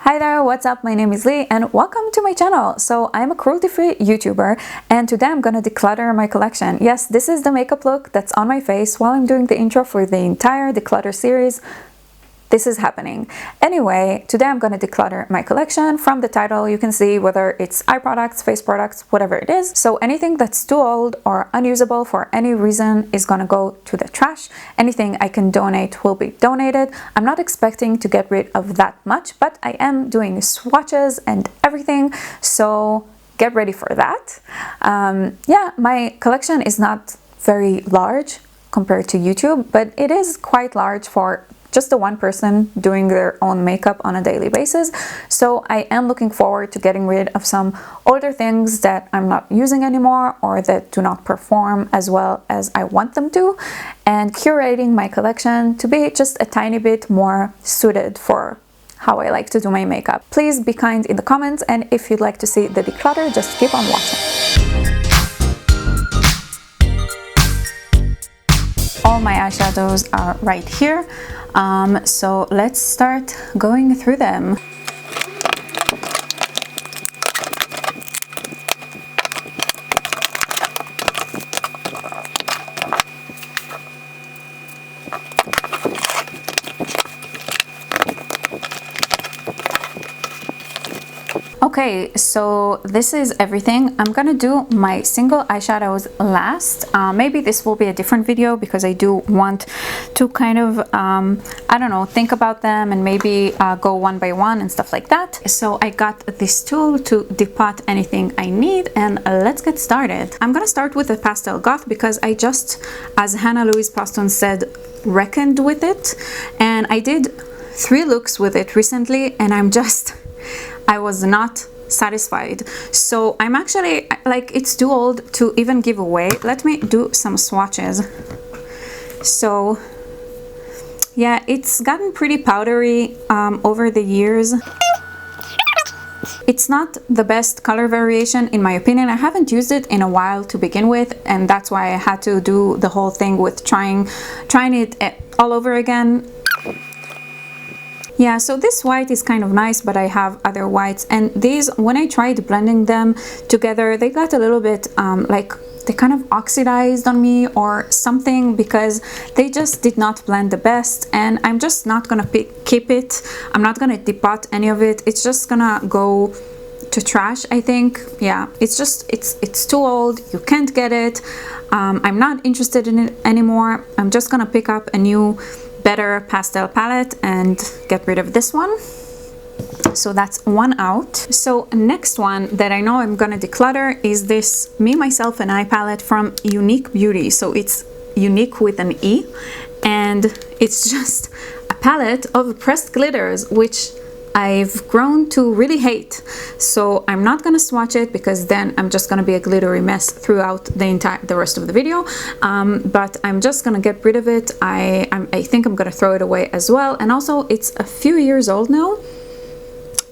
Hi there, what's up? My name is Lee and welcome to my channel. So I'm a cruelty-free YouTuber and today I'm gonna declutter my collection. Yes, this is the makeup look that's on my face while I'm doing the intro for the entire declutter series. This is happening. Anyway, today I'm going to declutter my collection. From the title you can see whether it's eye products, face products, whatever it is. So anything that's too old or unusable for any reason is going to go to the trash. Anything I can donate will be donated. I'm not expecting to get rid of that much, but I am doing swatches and everything, so get ready for that. Yeah, my collection is not very large compared to YouTube, but it is quite large for just the one person doing their own makeup on a daily basis. So I am looking forward to getting rid of some older things that I'm not using anymore or that do not perform as well as I want them to, and curating my collection to be just a tiny bit more suited for how I like to do my makeup. Please be kind in the comments, and if you'd like to see the declutter, just keep on watching. All my eyeshadows are right here. So let's start going through them. Okay, so this is everything. I'm gonna do my single eyeshadows last. Maybe this will be a different video because I do want to kind of, I don't know, think about them and maybe go one by one and stuff like that. So I got this tool to depot anything I need, and let's get started. I'm gonna start with the Pastel Goth because I just, as Hannah Louise Poston said, reckoned with it, and I did 3 looks with it recently, and I was not satisfied. So I'm actually like, it's too old to even give away. Let me do some swatches. So yeah, it's gotten pretty powdery over the years. It's not the best color variation in my opinion. I haven't used it in a while to begin with, and that's why I had to do the whole thing with trying it all over again. Yeah, so this white is kind of nice, but I have other whites, and these, when I tried blending them together, they got a little bit like they kind of oxidized on me or something, because they just did not blend the best, and I'm just not gonna keep it. I'm not gonna depot any of it. It's just gonna go to trash, I think. Yeah, it's just it's too old. You can't get it. I'm not interested in it anymore. I'm just gonna pick up a new better pastel palette and get rid of this one. So that's one out. So next one that I know I'm gonna declutter is this Me, Myself and I palette from Unique Beauty. So it's unique with an E, and it's just a palette of pressed glitters, which I've grown to really hate. So I'm not gonna swatch it because then I'm just gonna be a glittery mess throughout the rest of the video. But I'm just gonna get rid of it. I think I'm gonna throw it away as well. And also, it's a few years old now.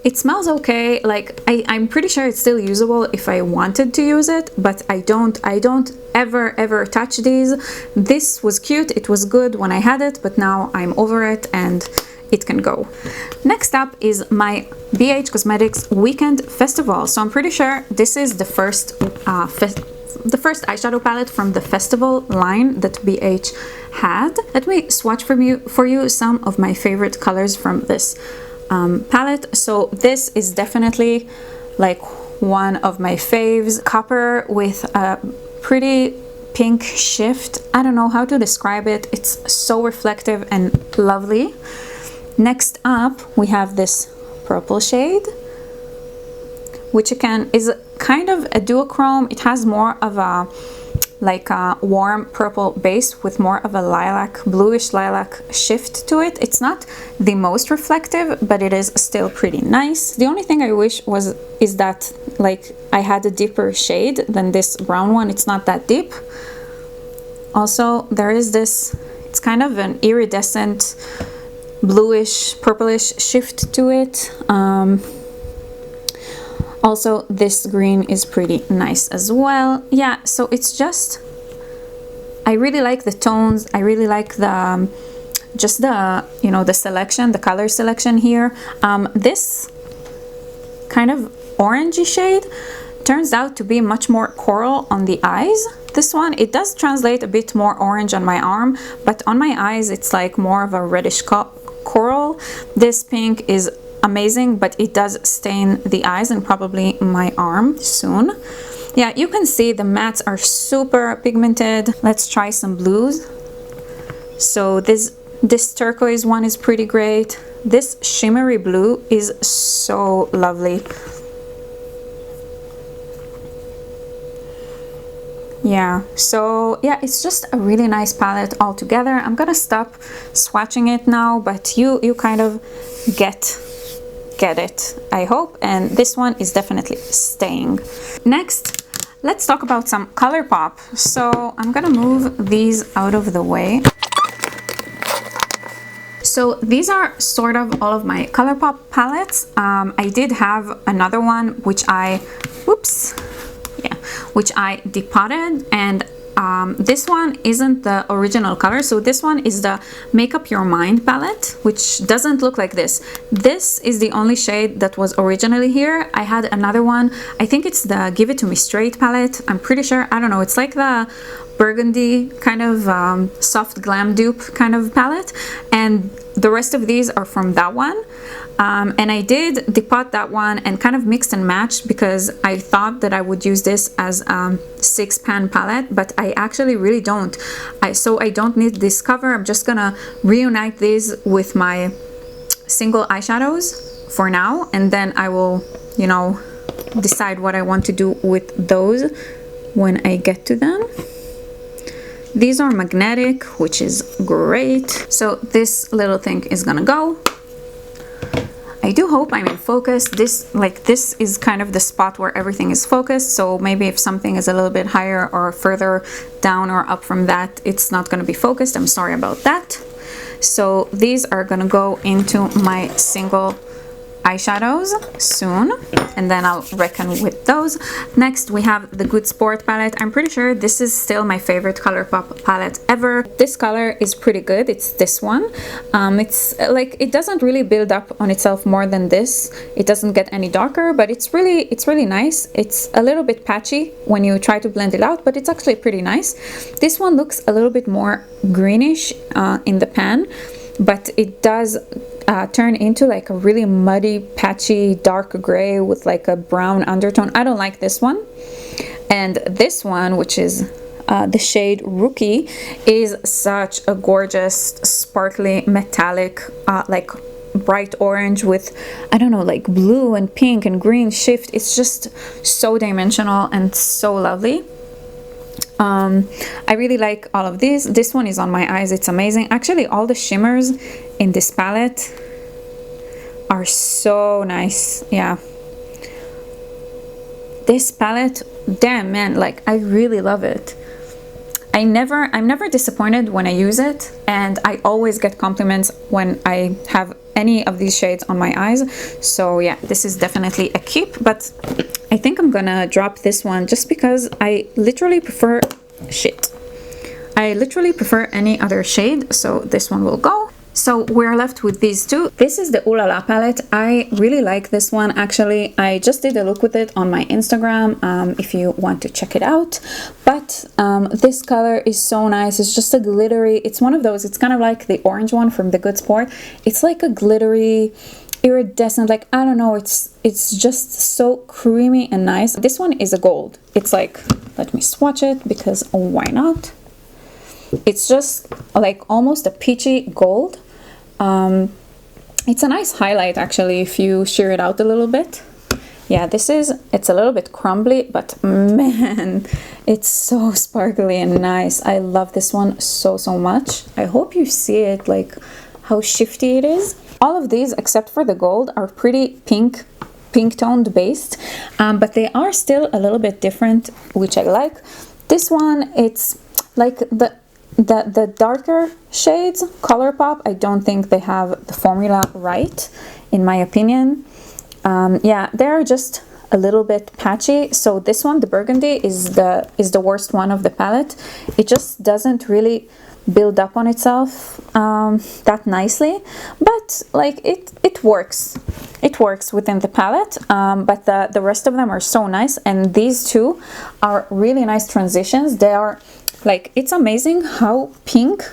It smells okay. Like I'm pretty sure it's still usable if I wanted to use it, but I don't ever touch these. This was cute, it was good when I had it, but now I'm over it and it can go. Next up is my BH Cosmetics Weekend Festival. So I'm pretty sure this is the first eyeshadow palette from the festival line that BH had. Let me swatch for you some of my favorite colors from this palette. So this is definitely like one of my faves. Copper with a pretty pink shift. I don't know how to describe it. It's so reflective and lovely. Next up, we have this purple shade, which again is kind of a duochrome. It has more of a like a warm purple base with more of a lilac, bluish lilac shift to it. It's not the most reflective, but it is still pretty nice. The only thing I wish is that like I had a deeper shade than this brown one. It's not that deep. Also, there is this, it's kind of an iridescent bluish purplish shift to it. Also, this green is pretty nice as well. Yeah, so it's just, I really like the tones. I really like the just the, you know, the selection, the color selection here. This kind of orangey shade turns out to be much more coral on the eyes. This one, it does translate a bit more orange on my arm, but on my eyes it's like more of a reddish coral. This pink is amazing, but it does stain the eyes and probably my arm soon. Yeah, you can see the mattes are super pigmented. Let's try some blues. So this turquoise one is pretty great. This shimmery blue is so lovely. Yeah, so yeah, it's just a really nice palette altogether. I'm gonna stop swatching it now, but you kind of get it, I hope. And this one is definitely staying. Next, let's talk about some ColorPop. So I'm gonna move these out of the way. So these are sort of all of my ColorPop palettes. I did have another one which I depotted, and this one isn't the original color. So this one is the Make Up Your Mind palette, which doesn't look like this. This is the only shade that was originally here. I had another one, I think it's the Give It To Me Straight palette, I'm pretty sure. I don't know, it's like the burgundy kind of soft glam dupe kind of palette, and the rest of these are from that one. And I did depot that one and kind of mixed and matched because I thought that I would use this as a 6-pan palette, but I actually really don't. So I don't need this cover. I'm just gonna reunite these with my single eyeshadows for now, and then I will, you know, decide what I want to do with those when I get to them. These are magnetic, which is great. So this little thing is gonna go. I do hope I'm in focus. This is kind of the spot where everything is focused, so maybe if something is a little bit higher or further down or up from that, it's not going to be focused. I'm sorry about that. So these are going to go into my single eyeshadows soon, and then I'll reckon with those. Next we have the Good Sport palette. I'm pretty sure this is still my favorite ColorPop palette ever. This color is pretty good. It's this one. It's like, it doesn't really build up on itself more than this. It doesn't get any darker, but it's really nice. It's a little bit patchy when you try to blend it out, but it's actually pretty nice. This one looks a little bit more greenish in the pan, but it does turn into like a really muddy, patchy, dark gray with like a brown undertone. I don't like this one. And this one, which is the shade Rookie, is such a gorgeous, sparkly, metallic, like bright orange with, I don't know, like blue and pink and green shift. It's just so dimensional and so lovely. I really like all of these. This one is on my eyes. It's amazing. Actually, all the shimmers in this palette are so nice. Yeah. This palette, damn man, like I really love it. I'm never disappointed when I use it, and I always get compliments when I have any of these shades on my eyes. So yeah, this is definitely a keep, but I think I'm gonna drop this one just because I literally prefer any other shade, so this one will go. So we're left with these two. This is the Ooh La La palette. I really like this one actually. I just did a look with it on my Instagram if you want to check it out. But this color is so nice. It's just a glittery, it's one of those, it's kind of like the orange one from the Good Sport. It's like a glittery, iridescent, like I don't know, it's just so creamy and nice. This one is a gold. It's like, let me swatch it because why not? It's just like almost a peachy gold. It's a nice highlight actually if you sheer it out a little bit. Yeah, it's a little bit crumbly, but man, it's so sparkly and nice. I love this one so much. I hope you see it, like how shifty it is. All of these except for the gold are pretty pink toned based, but they are still a little bit different, which I like. This one, it's like the darker shades, ColorPop, I don't think they have the formula right, in my opinion. Yeah, they're just a little bit patchy. So this one, the burgundy, is the worst one of the palette. It just doesn't really build up on itself that nicely, but like it it works within the palette, but the rest of them are so nice, and these two are really nice transitions. They are like, it's amazing how pink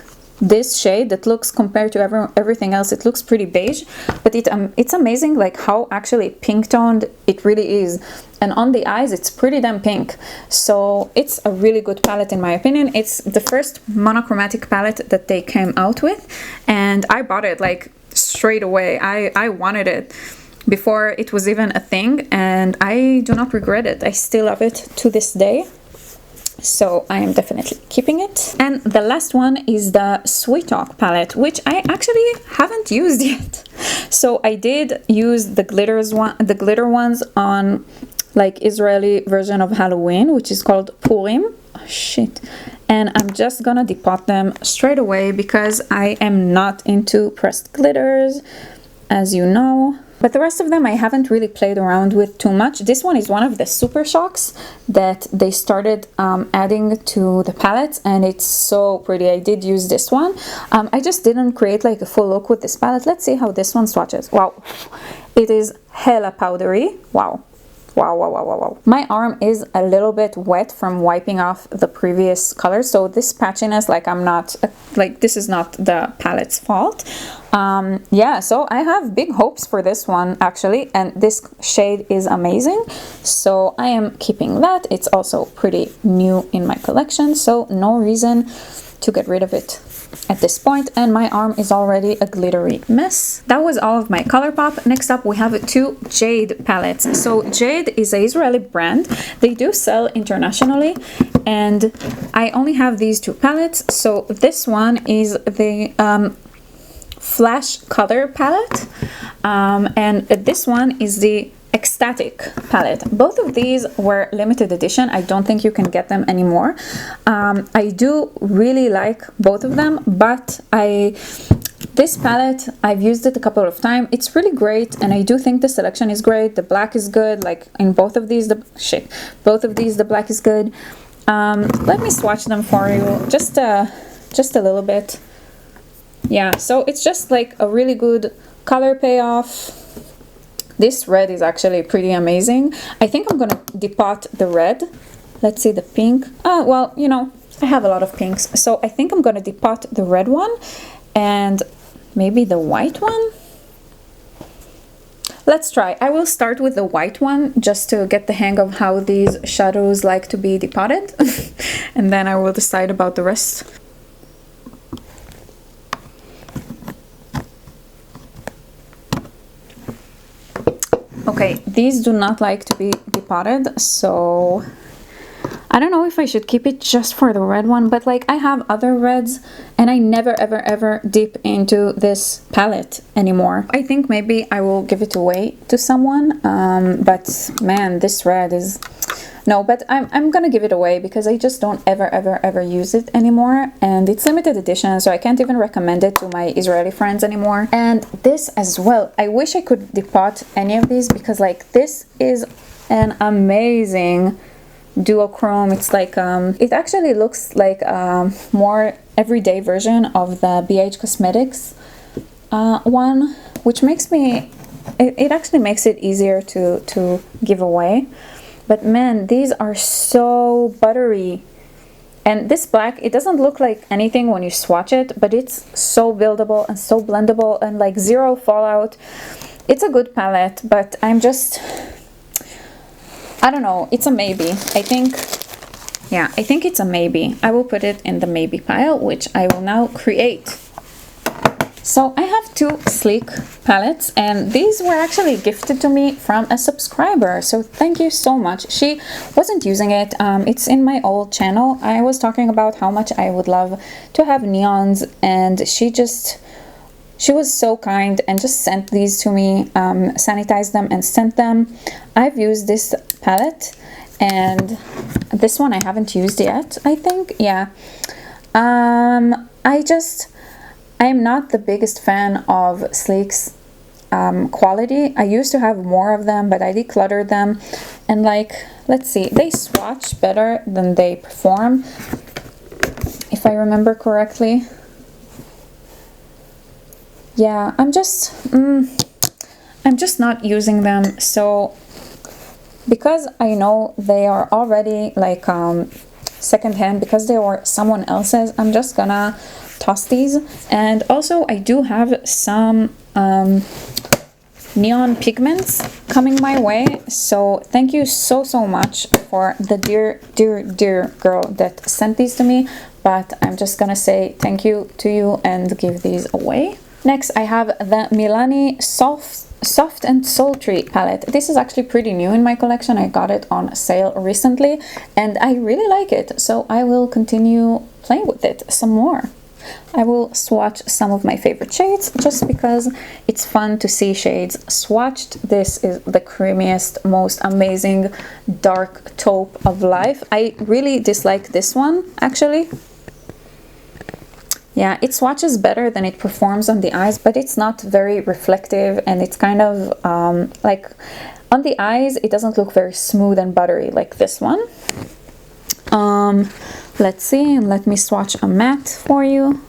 this shade that looks, compared to everything else, it looks pretty beige, but it's amazing like how actually pink toned it really is, and on the eyes it's pretty damn pink. So it's a really good palette in my opinion. It's the first monochromatic palette that they came out with, and I bought it like straight away. I wanted it before it was even a thing, and I do not regret it. I still love it to this day. So I am definitely keeping it. And the last one is the Sweet Talk palette, which I actually haven't used yet. So I did use the glitter ones on like Israeli version of Halloween, which is called Purim. Oh, shit. And I'm just gonna depot them straight away because I am not into pressed glitters, as you know. But the rest of them I haven't really played around with too much. This one is one of the super shocks that they started adding to the palettes, and it's so pretty. I did use this one. I just didn't create like a full look with this palette. Let's see how this one swatches. Wow, it is hella powdery. Wow. Wow, wow, wow, wow, wow. My arm is a little bit wet from wiping off the previous color, so this patchiness, like I'm not, like this is not the palette's fault. Yeah, so I have big hopes for this one actually, and this shade is amazing, so I am keeping that. It's also pretty new in my collection, so no reason to get rid of it at this point. And my arm is already a glittery mess. That was all of my ColorPop. Next up we have two Jade palettes. So Jade is an Israeli brand. They do sell internationally, and I only have these two palettes. So this one is the Flash Color palette, and this one is the Ecstatic palette. Both of these were limited edition. I don't think you can get them anymore. I do really like both of them, but this palette, I've used it a couple of times. It's really great, and I do think the selection is great. The black is good, like in both of these, the black is good. Let me swatch them for you, just a little bit. Yeah, so it's just like a really good color payoff. This red is actually pretty amazing. I think I'm gonna depot the red. Let's see the pink. Oh, well, you know, I have a lot of pinks, so I think I'm gonna depot the red one and maybe the white one. Let's try. I will start with the white one just to get the hang of how these shadows like to be depotted, and then I will decide about the rest. Okay, these do not like to be depotted, so I don't know if I should keep it just for the red one, but like I have other reds and I never ever dip into this palette anymore. I think maybe I will give it away to someone, but man, this red is... No, but I'm gonna give it away because I just don't ever use it anymore, and it's limited edition, so I can't even recommend it to my Israeli friends anymore. And this as well, I wish I could depot any of these because like this is an amazing duochrome. It's like it actually looks like a more everyday version of the BH Cosmetics one, which makes me... it actually makes it easier to give away. But man, these are so buttery. And this black, it doesn't look like anything when you swatch it, but it's so buildable and so blendable and like zero fallout. It's a good palette, but I'm just... I don't know, it's a maybe. I think it's a maybe. I will put it in the maybe pile, which I will now create. So I have two sleek palettes, and these were actually gifted to me from a subscriber, so thank you so much. She wasn't using it. It's in my old channel. I was talking about how much I would love to have neons, and she was so kind and just sent these to me, sanitized them and sent them. I've used this palette, and this one I haven't used yet, I think. Yeah. I'm not the biggest fan of Sleek's quality. I used to have more of them, but I decluttered them, and like, let's see, they swatch better than they perform, if I remember correctly. Yeah, I'm just I'm just not using them. So because I know they are already like secondhand, because they were someone else's, I'm just gonna toss these. And also I do have some neon pigments coming my way, so thank you so much for the dear girl that sent these to me, but I'm just gonna say thank you to you and give these away. Next I have the Milani Soft and Sultry palette. This is actually pretty new in my collection. I got it on sale recently and I really like it, so I will continue playing with it some more. I will swatch some of my favorite shades just because it's fun to see shades swatched. This is the creamiest, most amazing dark taupe of life. I really dislike this one actually. Yeah, it swatches better than it performs on the eyes, but it's not very reflective, and it's kind of like on the eyes it doesn't look very smooth and buttery like this one. Let's see, and let me swatch a matte for you.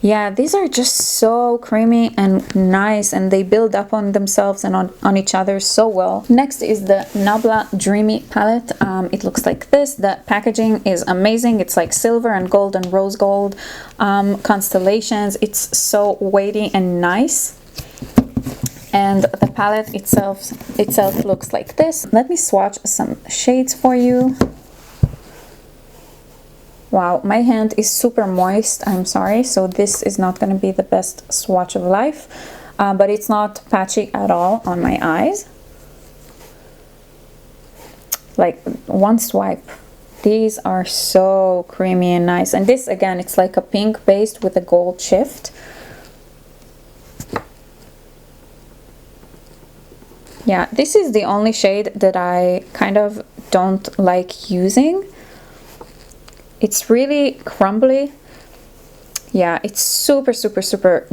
Yeah, these are just so creamy and nice, and they build up on themselves and on each other so well. Next is the Nebula Dreamy palette. It looks like this. The packaging is amazing. It's like silver and gold and rose gold constellations. It's so weighty and nice. And the palette itself looks like this. Let me swatch some shades for you. Wow, my hand is super moist, I'm sorry, so this is not going to be the best swatch of life, but it's not patchy at all on my eyes. Like one swipe, these are so creamy and nice. And this again, it's like a pink based with a gold shift. Yeah, this is the only shade that I kind of don't like using. It's really crumbly. Yeah, it's super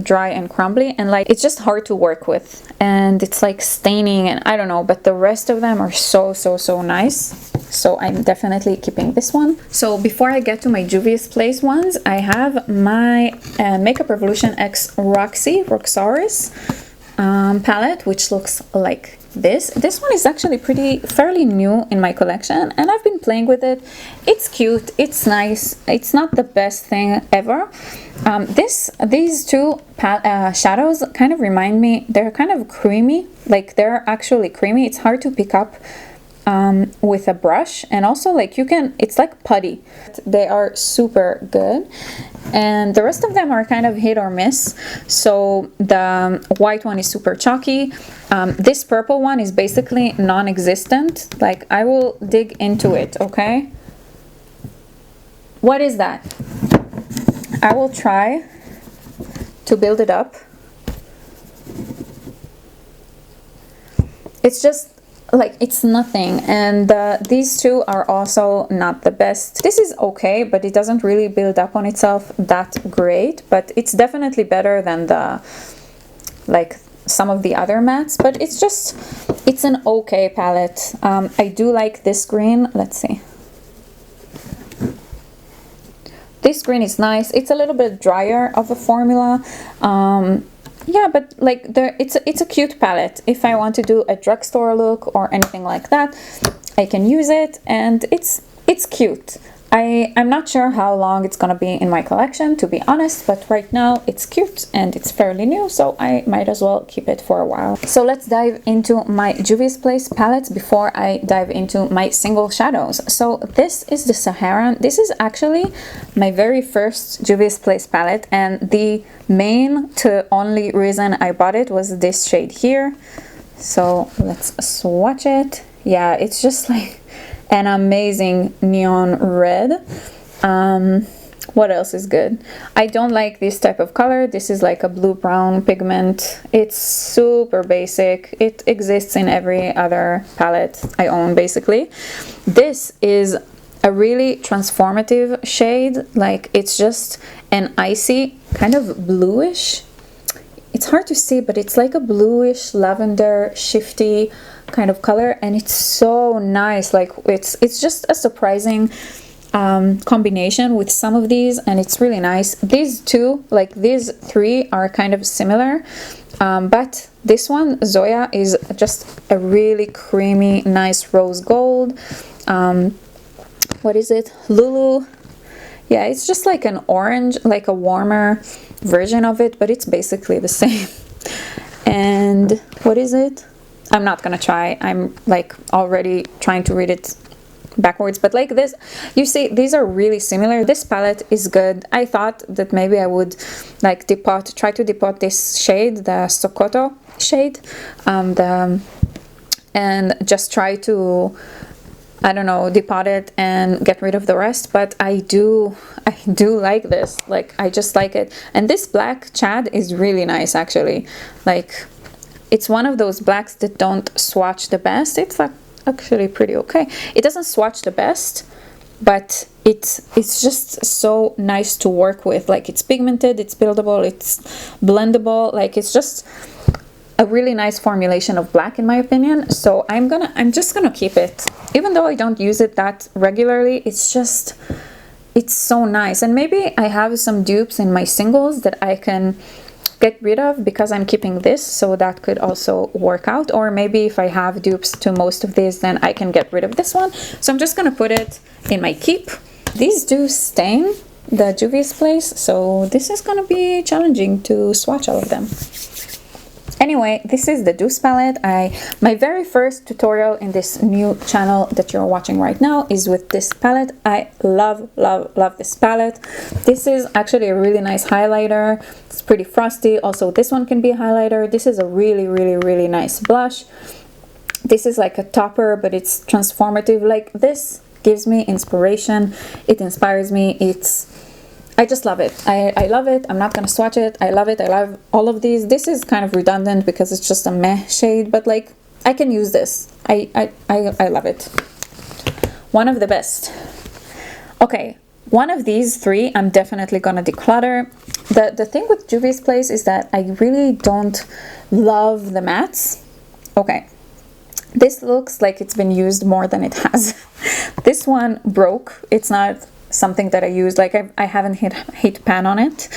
dry and crumbly, and like it's just hard to work with, and it's like staining, and I don't know, but the rest of them are so nice. So I'm definitely keeping this one. So before I get to my Juvia's Place ones, I have my Makeup Revolution X Roxy palette, which looks like this one is actually fairly new in my collection, and I've been playing with it. It's cute, it's nice, it's not the best thing ever. These two shadows kind of remind me, they're kind of creamy, like they're actually creamy. It's hard to pick up with a brush, and also like it's like putty. They are super good, and the rest of them are kind of hit or miss. So the white one is super chalky. This purple one is basically non-existent. Like I will dig into it, okay? What is that? I will try to build it up. It's just like it's nothing, and these two are also not the best. This is okay, but it doesn't really build up on itself that great, but it's definitely better than the like some of the other mattes, but it's an okay palette. I do like this green. Let's see, this green is nice. It's a little bit drier of a formula. Yeah, but like it's a cute palette. If I want to do a drugstore look or anything like that, I can use it, and it's cute. I'm not sure how long it's gonna be in my collection, to be honest, but right now it's cute and it's fairly new, so I might as well keep it for a while. So let's dive into my Juvia's Place palettes before I dive into my single shadows. So this is the Saharan. This is actually my very first Juvia's Place palette, and the main to only reason I bought it was this shade here. So let's swatch it. Yeah, it's just like an amazing neon red. What else is good? I don't like this type of color. This is like a blue-brown pigment. It's super basic. It exists in every other palette I own, basically. This is a really transformative shade. Like it's just an icy kind of bluish. It's hard to see, but it's like a bluish lavender shifty kind of color, and it's so nice. Like it's just a surprising combination with some of these, and it's really nice. These two, like these three, are kind of similar, but this one, Zoya, is just a really creamy, nice rose gold. What is it? Lulu. Yeah, it's just like an orange, like a warmer version of it, but it's basically the same. And what is it? I'm not gonna try. I'm like already trying to read it backwards, but like this, you see, these are really similar. This palette is good. I thought that maybe I would like try to depot this shade, the Sokoto shade, and just try to, I don't know, depot it and get rid of the rest. But I do like this. Like, I just like it. And this black Chad is really nice, actually. Like, it's one of those blacks that don't swatch the best. It's like actually pretty okay. It doesn't swatch the best, but it's just so nice to work with. Like, it's pigmented, it's buildable, it's blendable. Like, it's just a really nice formulation of black, in my opinion. So I'm just gonna keep it, even though I don't use it that regularly. It's so nice. And maybe I have some dupes in my singles that I can get rid of because I'm keeping this, so that could also work out. Or maybe if I have dupes to most of these, then I can get rid of this one. So I'm just gonna put it in my keep. These do stain the Juvia's Place, so this is gonna be challenging to swatch all of them. Anyway, this is the Deuce palette. My very first tutorial in this new channel that you're watching right now is with this palette. I love this palette. This is actually a really nice highlighter. It's pretty frosty. Also, this one can be a highlighter. This is a really nice blush. This is like a topper, but it's transformative. Like, this gives me inspiration. It inspires me. I just love it. I love it. I'm not gonna swatch it. I love it. I love all of these. This is kind of redundant because it's just a meh shade, but like, I can use this. I love it. One of the best. Okay, one of these three I'm definitely gonna declutter. The thing with Juvia's Place is that I really don't love the mattes. Okay, this looks like it's been used more than it has. This one broke. It's not something that I use, like I haven't hit pan on it.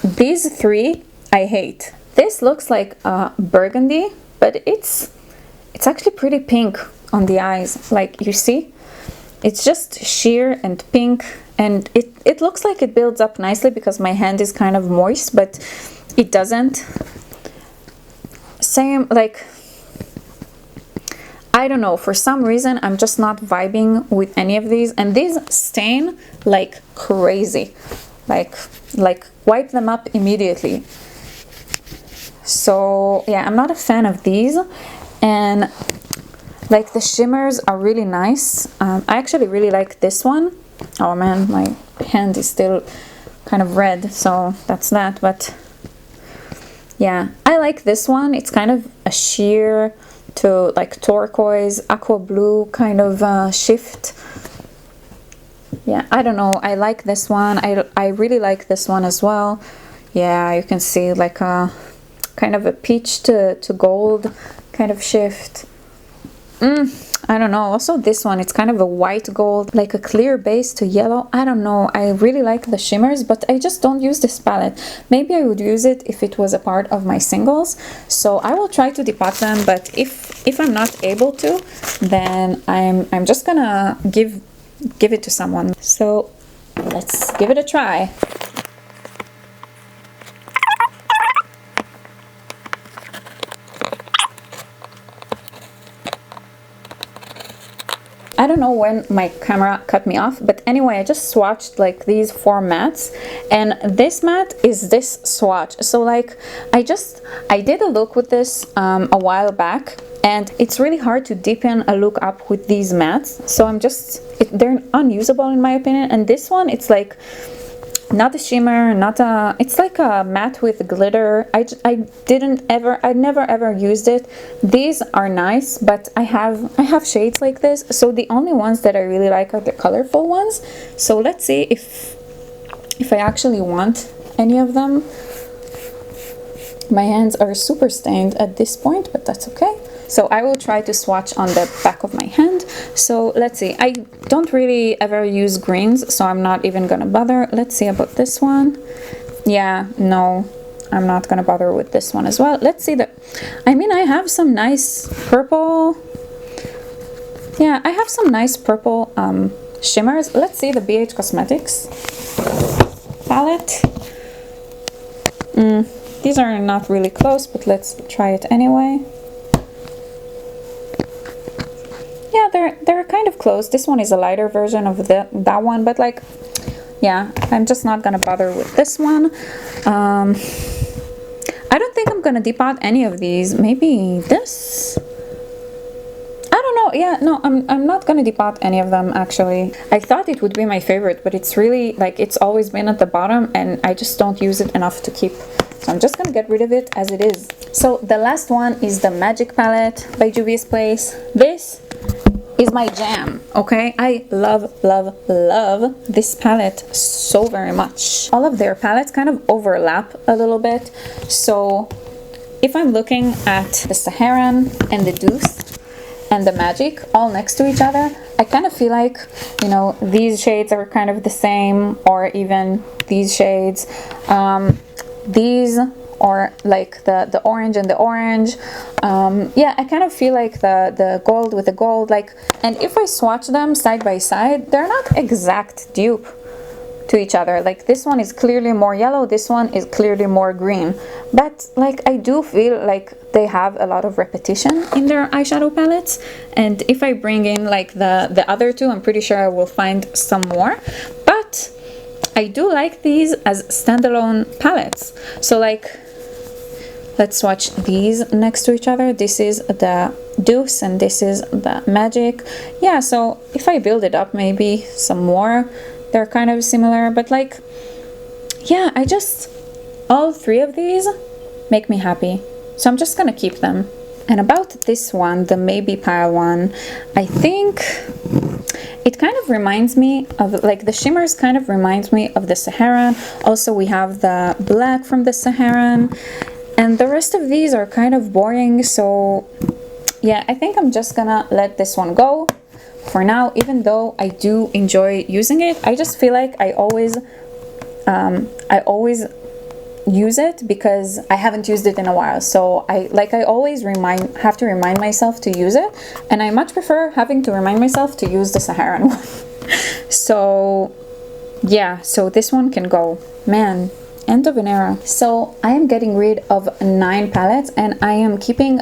These three I hate. This looks like burgundy, but it's actually pretty pink on the eyes. Like, you see, it's just sheer and pink, and it looks like it builds up nicely because my hand is kind of moist, but it doesn't. Same, like, I don't know, for some reason I'm just not vibing with any of these, and these stain like crazy. Like wipe them up immediately. So yeah, I'm not a fan of these. And like, the shimmers are really nice. I actually really like this one. Oh man, my hand is still kind of red, so that's that. But yeah, I like this one. It's kind of a sheer to like turquoise, aqua blue kind of shift. Yeah, I don't know. I like this one. I really like this one as well. Yeah, you can see like a kind of a peach to gold kind of shift. I don't know. Also this one, it's kind of a white gold, like a clear base to yellow. I don't know. I really like the shimmers, but I just don't use this palette. Maybe I would use it if it was a part of my singles. So I will try to depot them, but if I'm not able to, then I'm just gonna give it to someone. So let's give it a try. I don't know when my camera cut me off, but anyway, I just swatched like these 4 mattes, and this matte is this swatch. So like, I did a look with this a while back, and it's really hard to deepen a look up with these mattes. So they're unusable in my opinion. And this one, it's like not a shimmer, it's like a matte with glitter. I never ever used it. These are nice, but I have shades like this, so the only ones that I really like are the colorful ones. So let's see if I actually want any of them. My hands are super stained at this point, but that's okay. So I will try to swatch on the back of my hand. So let's see, I don't really ever use greens, so I'm not even gonna bother. Let's see about this one. Yeah, no, I'm not gonna bother with this one as well. Let's see the, I mean, I have some nice purple. Yeah, I have some nice purple shimmers. Let's see the BH Cosmetics palette. These are not really close, but let's try it anyway. Yeah, they're kind of close. This one is a lighter version of that one, but like, yeah, I'm just not gonna bother with this one. I don't think I'm gonna depot any of these. Maybe this. I don't know. Yeah, no, I'm not gonna depot any of them actually. I thought it would be my favorite, but it's really like it's always been at the bottom, and I just don't use it enough to keep. So I'm just gonna get rid of it as it is. So the last one is the Magic Palette by Juvia's Place. This is my jam, okay? I love, love, love this palette so very much. All of their palettes kind of overlap a little bit. So if I'm looking at the Saharan and the Deuce and the Magic all next to each other, I kind of feel like, you know, these shades are kind of the same, or even these shades. These or like the orange and the orange. Yeah, I kind of feel like the gold with the gold, like, and if I swatch them side by side, they're not exact dupe to each other. Like this one is clearly more yellow, this one is clearly more green, but like I do feel like they have a lot of repetition in their eyeshadow palettes, and if I bring in like the other two, I'm pretty sure I will find some more. But I do like these as standalone palettes. So like, let's swatch these next to each other. This is the Deuce and this is the Magic. Yeah, so if I build it up, maybe some more, they're kind of similar, but like, yeah, I just, all three of these make me happy. So I'm just gonna keep them. And about this one, the Maybe Pile one, I think it kind of reminds me of, like, the shimmers kind of reminds me of the Saharan. Also, we have the black from the Saharan. And the rest of these are kind of boring. So, yeah, I think I'm just gonna let this one go for now. Even though I do enjoy using it, I just feel like I always use it because I haven't used it in a while. So I always have to remind myself to use it, and I much prefer having to remind myself to use the Saharan one. So yeah, so this one can go. Man, end of an era. So I am getting rid of 9 palettes and I am keeping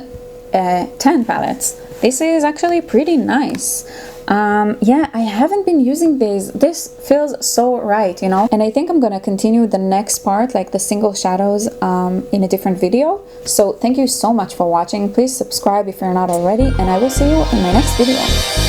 10 palettes. This is actually pretty nice. Yeah, I haven't been using these. This feels so right, you know, and I think I'm gonna continue the next part, like the single shadows, in a different video. So thank you so much for watching. Please subscribe if you're not already, and I will see you in my next video.